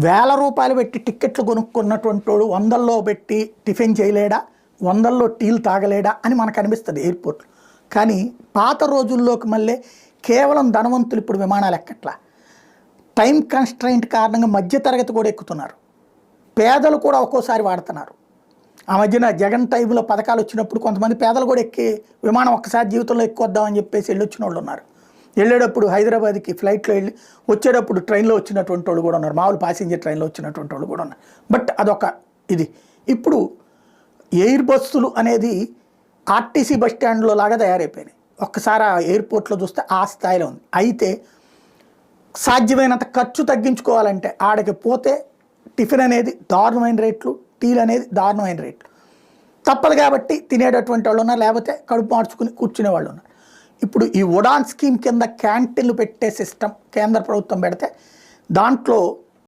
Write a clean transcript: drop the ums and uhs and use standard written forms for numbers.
వేల రూపాయలు పెట్టి టిక్కెట్లు కొనుక్కున్నటువంటి వాడు వందల్లో పెట్టి టిఫిన్ చేయలేడా, వందల్లో టీలు తాగలేడా అని మనకు అనిపిస్తుంది ఎయిర్పోర్ట్. కానీ పాత రోజుల్లోకి మళ్ళీ కేవలం ధనవంతులు ఇప్పుడు విమానాలు ఎక్కట్లా. టైం కన్స్ట్రైంట్ కారణంగా మధ్యతరగతి కూడా ఎక్కుతున్నారు, పేదలు కూడా ఒక్కోసారి వాడుతున్నారు. ఆ మధ్యన జగన్ టైంలో పథకాలు వచ్చినప్పుడు కొంతమంది పేదలు కూడా ఎక్కి విమానం ఒక్కసారి జీవితంలో ఎక్కువద్దామని చెప్పేసి వెళ్ళొచ్చిన వాళ్ళు ఉన్నారు. వెళ్ళేటప్పుడు హైదరాబాద్కి ఫ్లైట్లో వెళ్ళి వచ్చేటప్పుడు ట్రైన్లో వచ్చినటువంటి వాళ్ళు కూడా ఉన్నారు, మామూలు ప్యాసింజర్ ట్రైన్లో వచ్చినటువంటి వాళ్ళు కూడా ఉన్నారు. బట్ అదొక ఇది. ఇప్పుడు ఎయిర్ బస్సులు అనేది ఆర్టీసీ బస్ స్టాండ్లో లాగా తయారైపోయినాయి. ఒక్కసారి ఆ ఎయిర్పోర్ట్లో చూస్తే ఆ స్థాయిలో ఉంది. అయితే సాధ్యమైనంత ఖర్చు తగ్గించుకోవాలంటే ఆడకి పోతే టిఫిన్ అనేది దారుణమైన రేట్లు, టీలు అనేది దారుణమైన రేట్లు. తప్పదు కాబట్టి తినేటటువంటి వాళ్ళు ఉన్నారు, లేకపోతే కడుపు మార్చుకుని కూర్చునే వాళ్ళు ఉన్నారు. ఇప్పుడు ఈ ఉడాన్ స్కీమ్ కింద క్యాంటీన్లు పెట్టే సిస్టమ్ కేంద్ర ప్రభుత్వం పెడితే దాంట్లో